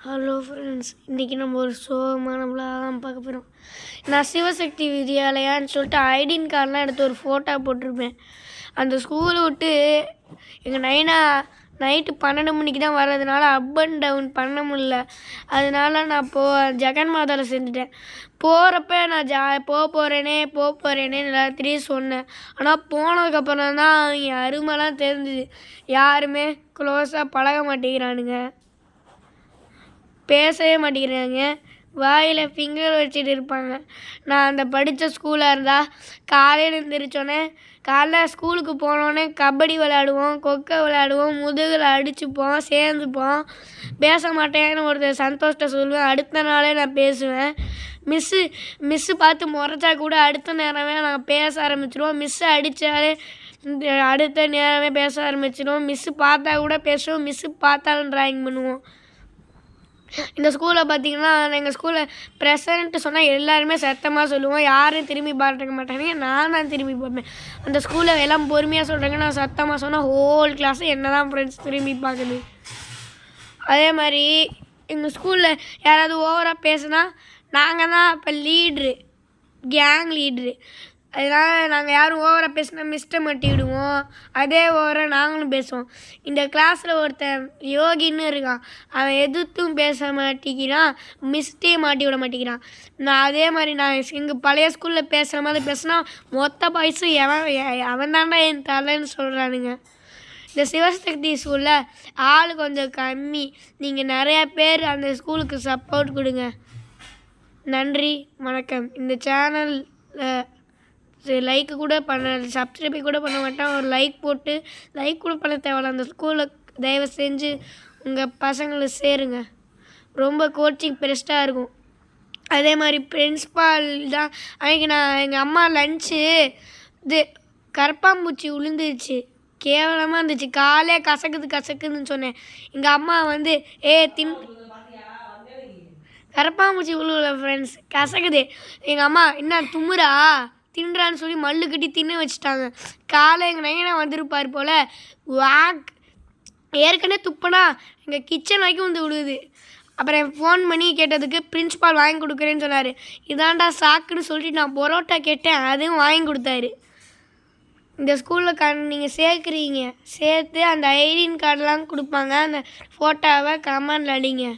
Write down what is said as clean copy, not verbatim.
Hello friends, இன்றைக்கி நம்ம ஒரு சோகமான தான் பார்க்க போகிறோம். நான் சிவசக்தி வித்யாலயான்னு சொல்லிட்டு ஐடின் கார்டெலாம் எடுத்து ஒரு ஃபோட்டோ போட்டிருப்பேன். அந்த ஸ்கூலை விட்டு எங்கள் நைனா நைட்டு 12 மணிக்கு தான் வர்றதுனால அப் அண்ட் டவுன் பண்ண முடில. அதனால நான் ஜெகன் மாதாவில் செஞ்சுட்டேன். போகிறப்ப நான் போகிறேனே எல்லாத்திலையும் சொன்னேன். ஆனால் போனதுக்கப்புறம் தான் என் அருமைலாம் தெரிஞ்சுது. யாருமே க்ளோஸாக பழக மாட்டேங்கிறானுங்க, பேசவே மாட்டேங்கிறாங்க, வாயில் ஃபிங்கர் வச்சுட்டு இருப்பாங்க. நான் அந்த படித்த ஸ்கூலாக இருந்தால் காலையில் எழுந்திரிச்சோன்னே காலைல ஸ்கூலுக்கு போனோடனே கபடி விளையாடுவோம், கொக்கை விளையாடுவோம், முதுகில் அடிச்சுப்போம், சேர்ந்துப்போம். பேச மாட்டேன்னு ஒருத்தர் சந்தோஷத்தை சொல்லுவேன். அடுத்த நாளே நான் பேசுவேன். மிஸ்ஸு பார்த்து முறைச்சா கூட அடுத்த நேரமே நாங்கள் பேச ஆரம்பிச்சிடுவோம். மிஸ்ஸு அடித்தாலே அடுத்த நேரமே பேச ஆரம்பிச்சிடுவோம். மிஸ்ஸு பார்த்தா கூட பேசுவோம், மிஸ்ஸு பார்த்தாலும் ட்ராயிங் பண்ணுவோம். இந்த ஸ்கூலில் பார்த்திங்கன்னா, எங்கள் ஸ்கூலில் ப்ரெசன்ட்டு சொன்னால் எல்லாருமே சத்தமாக சொல்லுவோம். யாரும் திரும்பி பார்த்துக்க மாட்டாங்க. நான் தான் திரும்பி பார்ப்பேன். அந்த ஸ்கூலில் எல்லாம் பொறுமையாக சொல்கிறாங்க, நான் சத்தமாக சொன்னால் ஹோல் கிளாஸு என்ன தான் ஃப்ரெண்ட்ஸ் திரும்பி பார்க்குது. அதே மாதிரி எங்கள் ஸ்கூலில் யாராவது ஓவராக பேசுனா நாங்கள் தான் இப்போ லீட்ரு, கேங் லீட்ரு. அதனால் நாங்கள் யாரும் ஓவராக பேசினா மிஸ்ட்டை மாட்டி விடுவோம். அதே ஓவராக நாங்களும் பேசுவோம். இந்த கிளாஸில் ஒருத்தன் யோகின்னு இருக்கான். அவன் எதிர்த்தும் பேச மாட்டேங்கிறான், மிஸ்ட்டையும் மாட்டி விட மாட்டேங்கிறான். அதே மாதிரி நான் எங்கள் பழைய ஸ்கூலில் பேசுகிற மாதிரி பேசினா மொத்த பாய்ஸும் அவன் தாண்டா என் தலைன்னு சொல்கிறானுங்க. இந்த சிவசக்தி ஸ்கூலில் ஆள் கொஞ்சம் கம்மி. நீங்கள் நிறையா பேர் அந்த ஸ்கூலுக்கு சப்போர்ட் கொடுங்க. நன்றி, வணக்கம். இந்த சேனலில் லைக் கூட சப்ஸ்கிரைப் கூட பண்ண மாட்டான். ஒரு லைக் போட்டு லைக் கூட பண்ண தேவையில்ல. அந்த ஸ்கூலில் தயவு செஞ்சு உங்கள் பசங்களை சேருங்க. ரொம்ப கோச்சிங் பெஸ்ட்டாக இருக்கும். அதே மாதிரி பிரின்ஸ்பால் தான் அன்றைக்கி எங்கள் அம்மா லன்ச்சு கரப்பாம்பூச்சி விழுந்துருச்சு, கேவலமாக இருந்துச்சு. காலே கசக்குதுன்னு சொன்னேன். எங்கள் அம்மா கரப்பாம்பூச்சி விழுவல ஃப்ரெண்ட்ஸ், கசக்குது. எங்கள் அம்மா என்ன தும்முறா தின்றான்னு சொல்லி மல்லு கட்டி தின்னு வச்சுட்டாங்க. காலை எங்கள் நைனா வந்திருப்பார் போல், ஏற்கனவே துப்புனா எங்கள் கிச்சன் வரைக்கும் வந்து விடுது. அப்புறம் ஃபோன் பண்ணி கேட்டதுக்கு பிரின்ஸ்பால் வாங்கி கொடுக்குறேன்னு சொன்னார். இதாண்டா சாக்குன்னு சொல்லிட்டு நான் பரோட்டா கேட்டேன், அதுவும் வாங்கி கொடுத்தாரு. இந்த ஸ்கூலில் நீங்கள் சேர்த்து அந்த ஐடின் கார்டெலாம் கொடுப்பாங்க. அந்த ஃபோட்டோவை கமெண்டில் அடிங்க.